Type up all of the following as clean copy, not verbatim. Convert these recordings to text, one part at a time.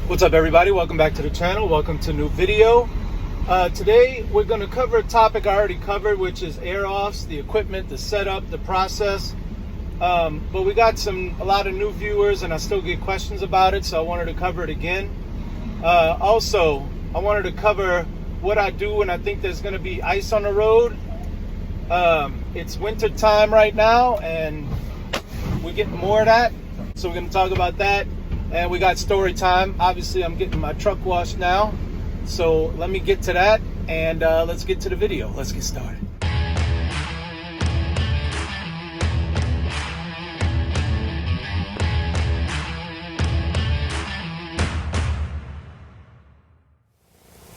What's up, everybody? Welcome back to the channel. Welcome to a new video. Today we're going to cover a topic I already covered, which is air offs, the equipment, the setup, the process. But we got a lot of new viewers, and I still get questions about it, so I wanted to cover it again. Also, I wanted to cover what I do when I think there's going to be ice on the road. It's winter time right now, and we're getting more of that, so we're going to talk about that. And we got story time. Obviously, I'm getting my truck washed now. So let me get to that, and let's get to the video. Let's get started.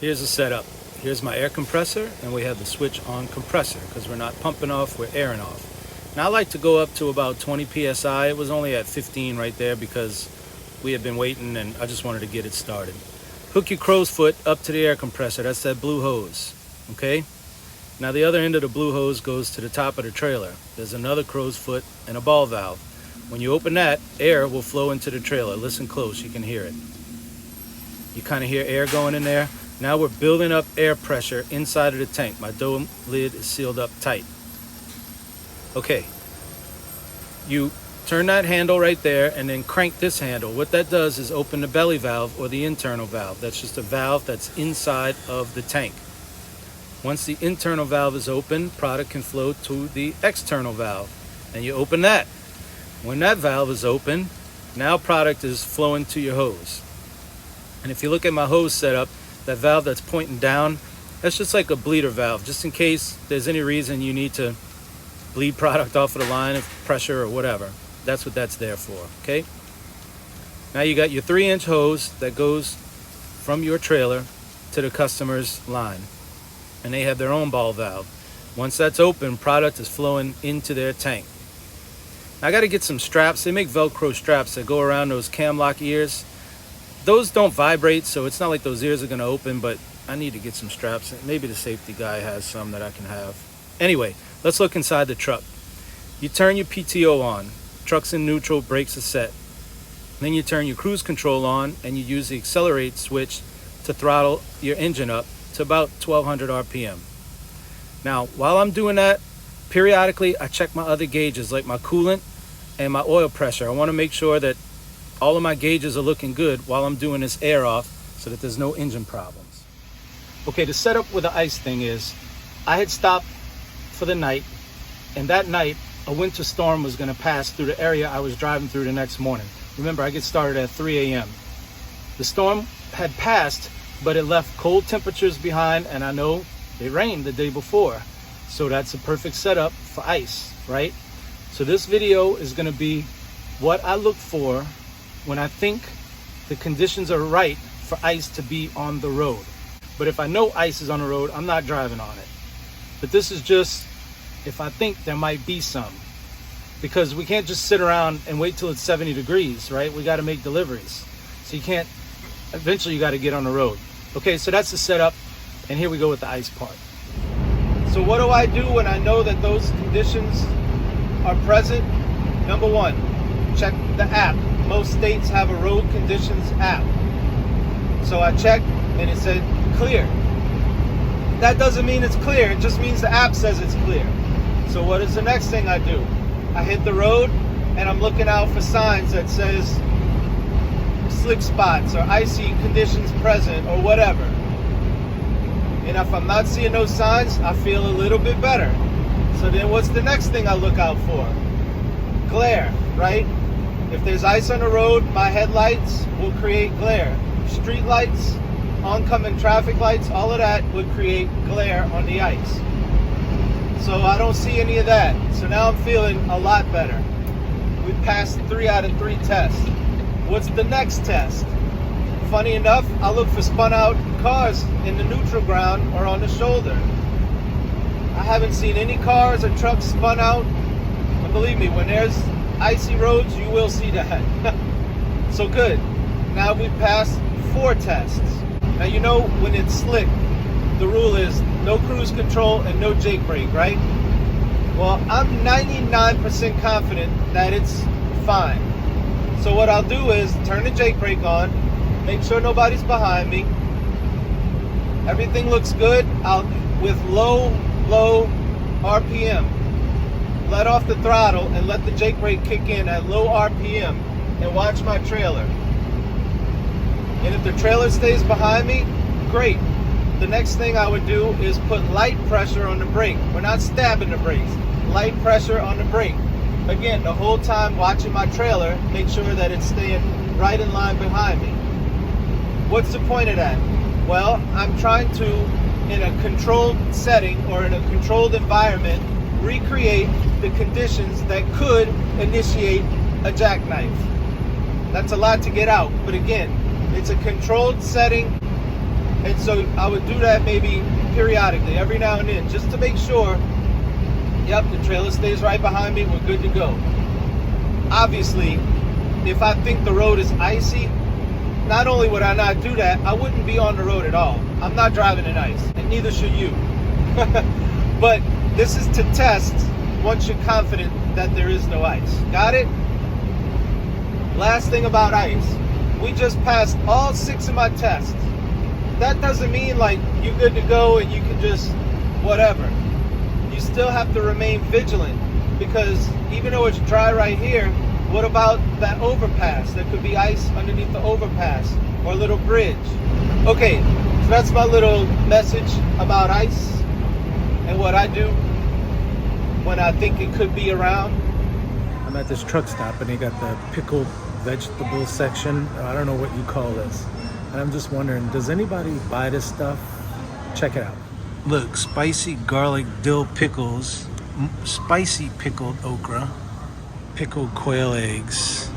Here's the setup. Here's my air compressor, and we have the switch on compressor because we're not pumping off, we're airing off. Now I like to go up to about 20 psi. It was only at 15 right there because we had been waiting and I just wanted to get it started. Hook your crow's foot up to the air compressor. That's that blue hose, okay? Now the other end of the blue hose goes to the top of the trailer. There's another crow's foot and a ball valve. When you open that, air will flow into the trailer. Listen close, you can hear it. You kind of hear air going in there. Now we're building up air pressure inside of the tank. My dome lid is sealed up tight. Okay, you turn that handle right there and then crank this handle. What that does is open the belly valve or the internal valve. That's just a valve that's inside of the tank. Once the internal valve is open, product can flow to the external valve, and you open that. When that valve is open, now product is flowing to your hose. And if you look at my hose setup, that valve that's pointing down, that's just like a bleeder valve, just in case there's any reason you need to bleed product off of the line of pressure or whatever. That's what that's there for, okay? Now you got your 3-inch hose that goes from your trailer to the customer's line, and they have their own ball valve. Once that's open, product is flowing into their tank. Now I got to get some straps. They make Velcro straps that go around those cam lock ears. Those don't vibrate, so it's not like those ears are going to open, but I need to get some straps. Maybe the safety guy has some that I can have. Anyway, let's look inside the truck. You turn your PTO on. Truck's in neutral, brakes are set. Then you turn your cruise control on and you use the accelerate switch to throttle your engine up to about 1200 RPM. Now, while I'm doing that, periodically I check my other gauges like my coolant and my oil pressure. I want to make sure that all of my gauges are looking good while I'm doing this air off so that there's no engine problems. Okay, the setup with the ice thing is I had stopped for the night, and that night a winter storm was going to pass through the area I was driving through the next morning. Remember, I get started at 3 a.m. The storm had passed, but it left cold temperatures behind, and I know it rained the day before. So that's a perfect setup for ice, right? So this video is going to be what I look for when I think the conditions are right for ice to be on the road. But if I know ice is on the road, I'm not driving on it. But this is just if I think there might be some, because we can't just sit around and wait till it's 70 degrees, right? We got to make deliveries. So eventually you got to get on the road. Okay, so that's the setup, and here we go with the ice part. So what do I do when I know that those conditions are present? Number one, check the app. Most states have a road conditions app. So I checked and it said clear. That doesn't mean it's clear, it just means the app says it's clear. So what is the next thing I do? I hit the road and I'm looking out for signs that says slick spots or icy conditions present or whatever. And if I'm not seeing those signs, I feel a little bit better. So then what's the next thing I look out for? Glare, right? If there's ice on the road, my headlights will create glare. Street lights, oncoming traffic lights, all of that would create glare on the ice. So I don't see any of that. So now I'm feeling a lot better. We passed 3 out of 3 tests. What's the next test? Funny enough, I look for spun out cars in the neutral ground or on the shoulder. I haven't seen any cars or trucks spun out. And believe me, when there's icy roads, you will see that. So good. Now we passed 4 tests. Now you know when it's slick, the rule is no cruise control and no Jake brake, right? Well, I'm 99% confident that it's fine. So what I'll do is turn the Jake brake on, make sure nobody's behind me. Everything looks good. With low RPM. Let off the throttle and let the Jake brake kick in at low RPM and watch my trailer. And if the trailer stays behind me, great. The next thing I would do is put light pressure on the brake. We're not stabbing the brakes. Light pressure on the brake. Again, the whole time watching my trailer, make sure that it's staying right in line behind me. What's the point of that? Well, I'm trying to, in a controlled setting or in a controlled environment, recreate the conditions that could initiate a jackknife. That's a lot to get out, but again, it's a controlled setting, and so I would do that maybe periodically, every now and then, just to make sure, yep, the trailer stays right behind me, we're good to go. Obviously, if I think the road is icy, not only would I not do that, I wouldn't be on the road at all. I'm not driving in ice, and neither should you. But this is to test once you're confident that there is no ice. Got it? Last thing about ice. We just passed all 6 of my tests. That doesn't mean like you're good to go and you can just whatever. You still have to remain vigilant, because even though it's dry right here, what about that overpass? There could be ice underneath the overpass or a little bridge. Okay, so that's my little message about ice and what I do when I think it could be around. I'm at this truck stop and they got the pickled vegetable section. I don't know what you call this. And I'm just wondering, does anybody buy this stuff? Check it out. Look, spicy garlic dill pickles, spicy pickled okra, pickled quail eggs,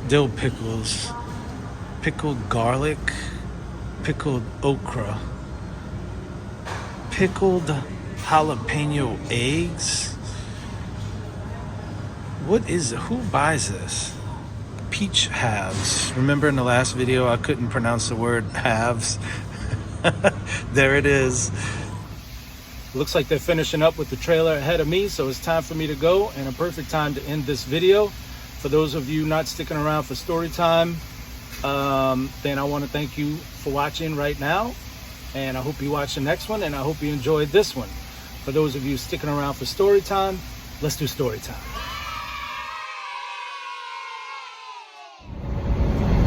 dill pickles, pickled garlic, pickled okra, pickled jalapeno eggs. What is it? Who buys this? Peach halves. Remember in the last video I couldn't pronounce the word halves? There it is. Looks like they're finishing up with the trailer ahead of me, so it's time for me to go, and a perfect time to end this video. For those of you not sticking around for story time, then I want to thank you for watching right now, and I hope you watch the next one, and I hope you enjoyed this one. For those of you sticking around for story time, let's do story time.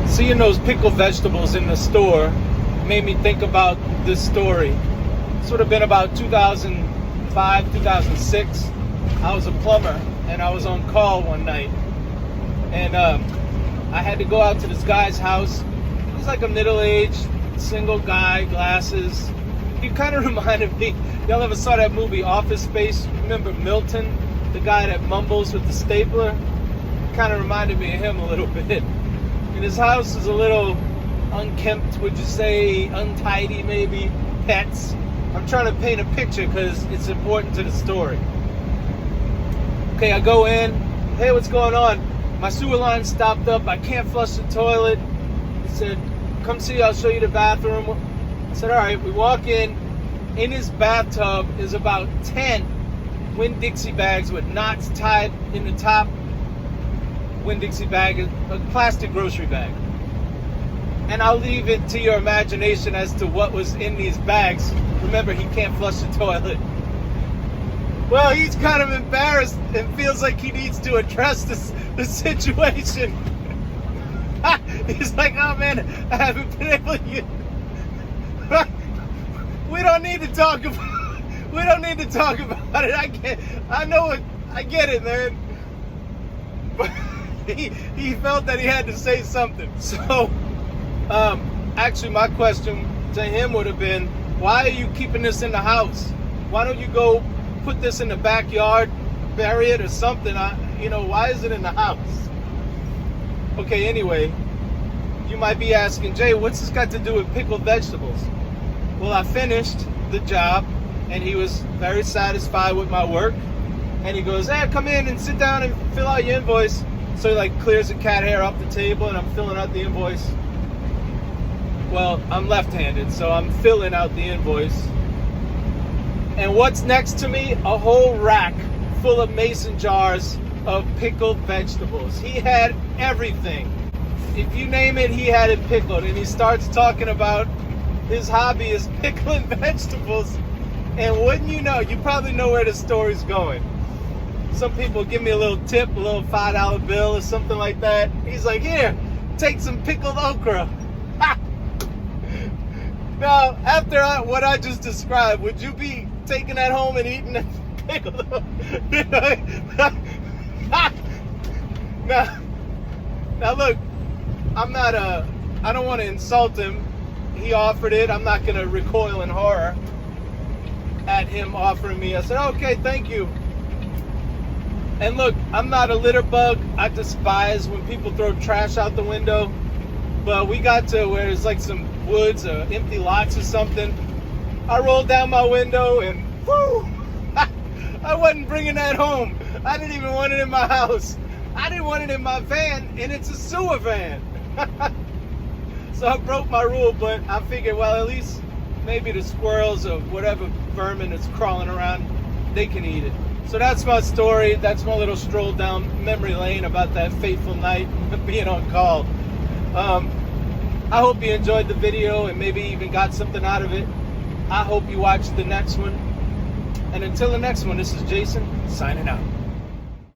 Seeing those pickled vegetables in the store made me think about this story. This would have been about 2005, 2006. I was a plumber and I was on call one night. And I had to go out to this guy's house. He was like a middle-aged, single guy, glasses. He kind of reminded me, y'all ever saw that movie Office Space? Remember Milton, the guy that mumbles with the stapler? Kind of reminded me of him a little bit. And his house is a little unkempt, would you say, untidy maybe, pets. I'm trying to paint a picture because it's important to the story. Okay, I go in. Hey, what's going on? My sewer line stopped up. I can't flush the toilet. He said, come see, I'll show you the bathroom. I said, all right. We walk in. In his bathtub is about 10 Winn-Dixie bags with knots tied in the top. Winn-Dixie bag, a plastic grocery bag. And I'll leave it to your imagination as to what was in these bags. Remember, he can't flush the toilet. Well, he's kind of embarrassed and feels like he needs to address the situation. He's like, oh man, I haven't been able to... We don't need to talk about it. I get it, man. But he felt that he had to say something. So, actually my question to him would have been, why are you keeping this in the house? Why don't you go put this in the backyard, bury it or something? Why is it in the house? Okay, anyway, you might be asking, Jay, what's this got to do with pickled vegetables? Well, I finished the job and he was very satisfied with my work. And he goes, hey, come in and sit down and fill out your invoice. So he clears the cat hair off the table and I'm filling out the invoice. Well, I'm left-handed, so I'm filling out the invoice. And what's next to me? A whole rack full of mason jars of pickled vegetables. He had everything. if you name it, he had it pickled. And he starts talking about his hobby is pickling vegetables. And wouldn't you know, you probably know where the story's going. Some people give me a little tip, a little $5 bill or something like that. He's like, here, take some pickled okra. Now, after what I just described, would you be taking that home and eating that pickled okra? Now look, I don't want to insult him. He offered it. I'm not going to recoil in horror at him offering me. I said, okay, thank you. And look, I'm not a litter bug. I despise when people throw trash out the window. But we got to where it's like some woods or empty lots or something. I rolled down my window and whoo! I wasn't bringing that home. I didn't even want it in my house. I didn't want it in my van, and it's a sewer van. So I broke my rule, but I figured, well, at least maybe the squirrels or whatever vermin that's crawling around, they can eat it. So that's my story. That's my little stroll down memory lane about that fateful night being on call. I hope you enjoyed the video and maybe even got something out of it. I hope you watch the next one. And until the next one, this is Jason signing out.